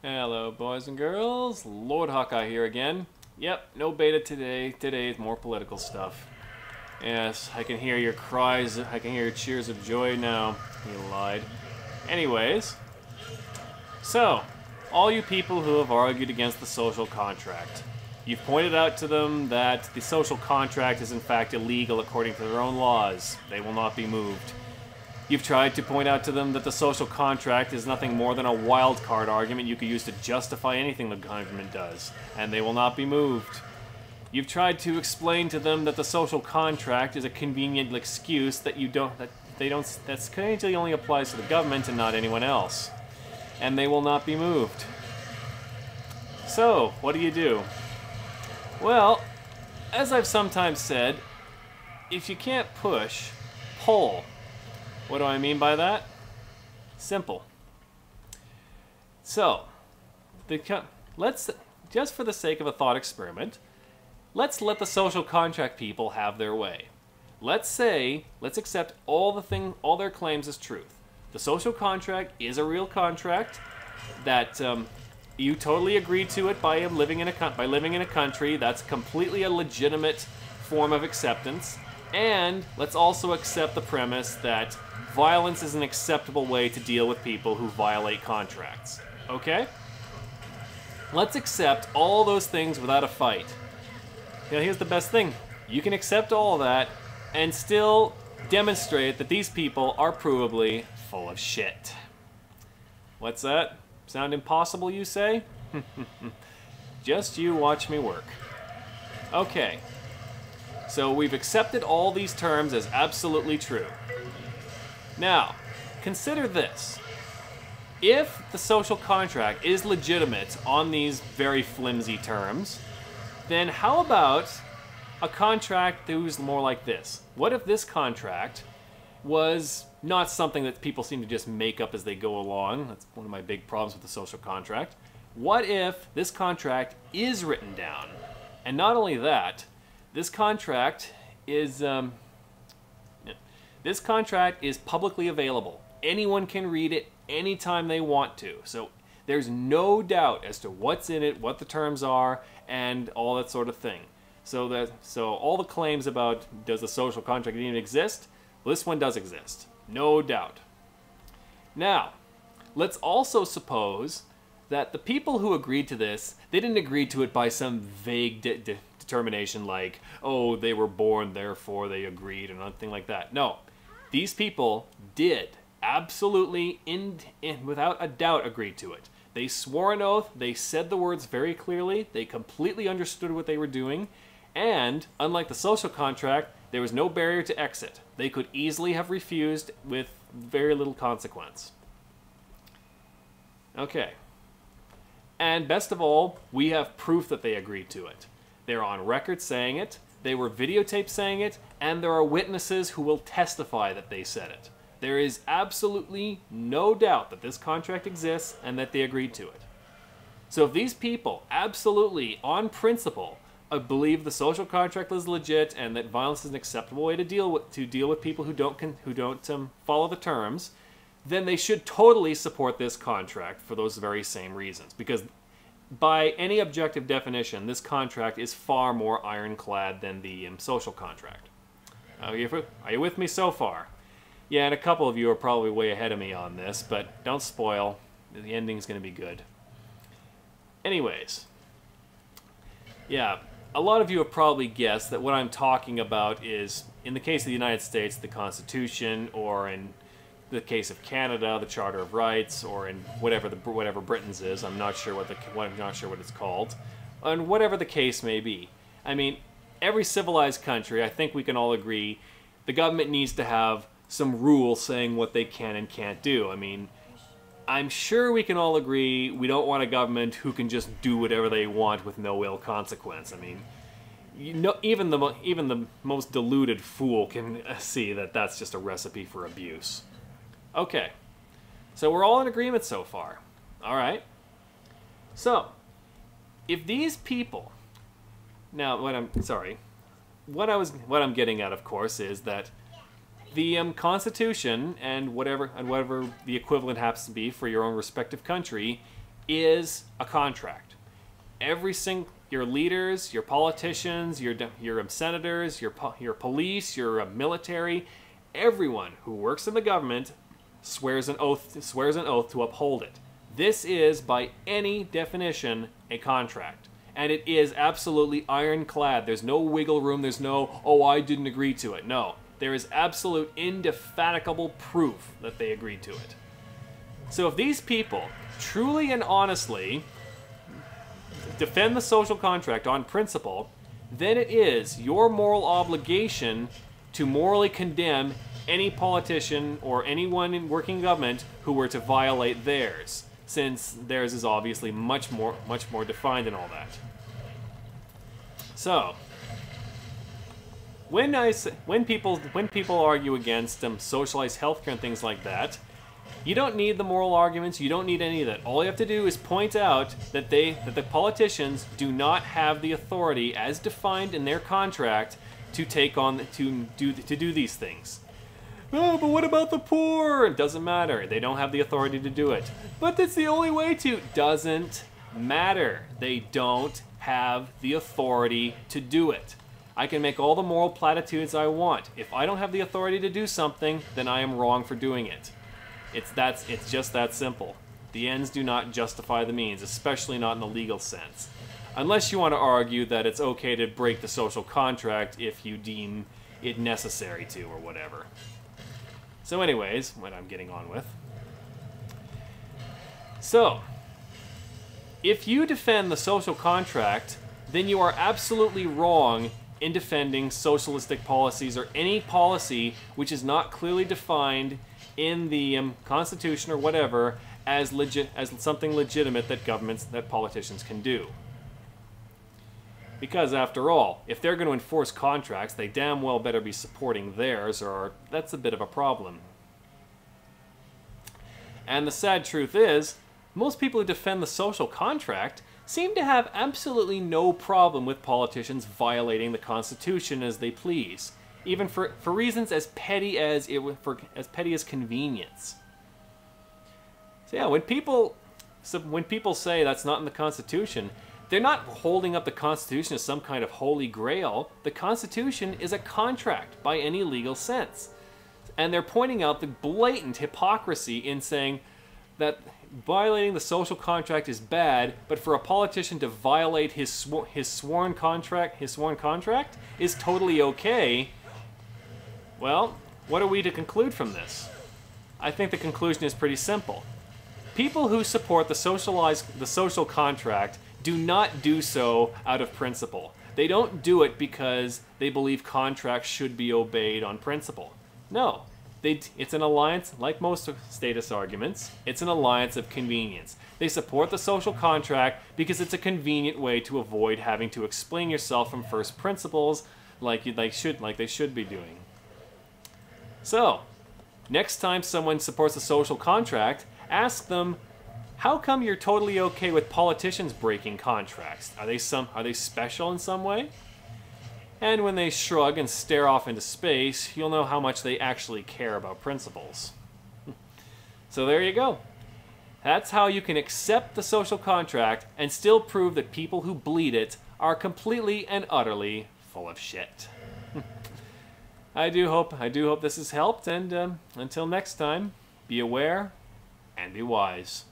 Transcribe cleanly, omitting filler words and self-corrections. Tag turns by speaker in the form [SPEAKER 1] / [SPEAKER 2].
[SPEAKER 1] Hello, boys and girls. Lord Hawkeye here again. Yep, no beta today. Today is more political stuff. Yes, I can hear your cries. I can hear your cheers of joy now. You lied. Anyways, so, all you people who have argued against the social contract, you've pointed out to them that the social contract is in fact illegal according to their own laws. They will not be moved. You've tried to point out to them that the social contract is nothing more than a wild card argument you could use to justify anything the government does, and they will not be moved. You've tried to explain to them that the social contract is a convenient excuse that that's conveniently only applies to the government and not anyone else, and they will not be moved. So, what do? Well, as I've sometimes said, if you can't push, pull. What do I mean by that? Simple. So, let's, just for the sake of a thought experiment, let's let the social contract people have their way. Let's accept all their claims as truth. The social contract is a real contract that you totally agreed to it by living in a country. That's completely a legitimate form of acceptance. And let's also accept the premise that violence is an acceptable way to deal with people who violate contracts. Okay? Let's accept all those things without a fight. Now, here's the best thing. You can accept all that and still demonstrate that these people are provably full of shit. What's that? Sound impossible, you say? Just you watch me work. Okay. So we've accepted all these terms as absolutely true. Now, consider this. If the social contract is legitimate on these very flimsy terms, then how about a contract that was more like this? What if this contract was not something that people seem to just make up as they go along? That's one of my big problems with the social contract. What if this contract is written down? And not only that, this contract is publicly available. Anyone can read it anytime they want to. So there's no doubt as to what's in it, what the terms are, and all that sort of thing. So all the claims about does the social contract even exist? Well, this one does exist. No doubt. Now, let's also suppose that the people who agreed to this, they didn't agree to it by some vague determination like, oh, they were born, therefore they agreed, or nothing like that. No. These people did absolutely, without a doubt, agree to it. They swore an oath, they said the words very clearly, they completely understood what they were doing, and, unlike the social contract, there was no barrier to exit. They could easily have refused with very little consequence. Okay. And best of all, we have proof that they agreed to it. They're on record saying it, they were videotaped saying it, and there are witnesses who will testify that they said it. There is absolutely no doubt that this contract exists and that they agreed to it. So if these people absolutely, on principle, believe the social contract is legit and that violence is an acceptable way to deal with people who don't follow the terms, then they should totally support this contract for those very same reasons. Because by any objective definition, this contract is far more ironclad than the social contract. Are you with me so far? Yeah, and a couple of you are probably way ahead of me on this, but don't spoil. The ending's going to be good. Anyways, yeah, a lot of you have probably guessed that what I'm talking about is, in the case of the United States, the Constitution, or in the case of Canada, the Charter of Rights, or in whatever Britain's is. I'm not sure what it's called, and whatever the case may be. I mean, every civilized country, I think we can all agree, the government needs to have some rules saying what they can and can't do. I mean, I'm sure we can all agree we don't want a government who can just do whatever they want with no ill consequence. I mean, even the most deluded fool can see that that's just a recipe for abuse. Okay, so we're all in agreement so far. All right. So, if these people, now what I'm getting at, of course, is that the Constitution and whatever the equivalent happens to be for your own respective country is a contract. Your leaders, your politicians, your senators, your police, your military, everyone who works in the government swears an oath to uphold it. This is, by any definition, a contract. And it is absolutely ironclad. There's no wiggle room. There's no, oh, I didn't agree to it. No. There is absolute indefatigable proof that they agreed to it. So if these people truly and honestly defend the social contract on principle, then it is your moral obligation to morally condemn any politician or anyone in working government who were to violate theirs, since theirs is obviously much more defined and all that. So, when people argue against socialized healthcare and things like that, you don't need the moral arguments. You don't need any of that. All you have to do is point out that the politicians do not have the authority, as defined in their contract, to do these things. Oh, but what about the poor? It doesn't matter. They don't have the authority to do it. But that's the only way to. Doesn't matter. They don't have the authority to do it. I can make all the moral platitudes I want. If I don't have the authority to do something, then I am wrong for doing it. It's just that simple. The ends do not justify the means, especially not in the legal sense. Unless you want to argue that it's okay to break the social contract if you deem it necessary to, or whatever. So anyways, what I'm getting on with. So, if you defend the social contract, then you are absolutely wrong in defending socialistic policies or any policy which is not clearly defined in the Constitution or whatever as something legitimate that politicians can do. Because after all, if they're going to enforce contracts, they damn well better be supporting theirs, or that's a bit of a problem. And the sad truth is, most people who defend the social contract seem to have absolutely no problem with politicians violating the Constitution as they please, even for reasons as petty as convenience. So yeah, when people say that's not in the Constitution, they're not holding up the Constitution as some kind of holy grail. The Constitution is a contract by any legal sense. And they're pointing out the blatant hypocrisy in saying that violating the social contract is bad, but for a politician to violate his sworn contract is totally okay. Well, what are we to conclude from this? I think the conclusion is pretty simple. People who support the social contract do not do so out of principle. They don't do it because they believe contracts should be obeyed on principle. No. It's an alliance, like most of status arguments, it's an alliance of convenience. They support the social contract because it's a convenient way to avoid having to explain yourself from first principles like they should be doing. So, next time someone supports a social contract, ask them, how come you're totally okay with politicians breaking contracts? Are they special in some way? And when they shrug and stare off into space, you'll know how much they actually care about principles. So there you go. That's how you can accept the social contract and still prove that people who bleed it are completely and utterly full of shit. I do hope this has helped, and until next time, be aware and be wise.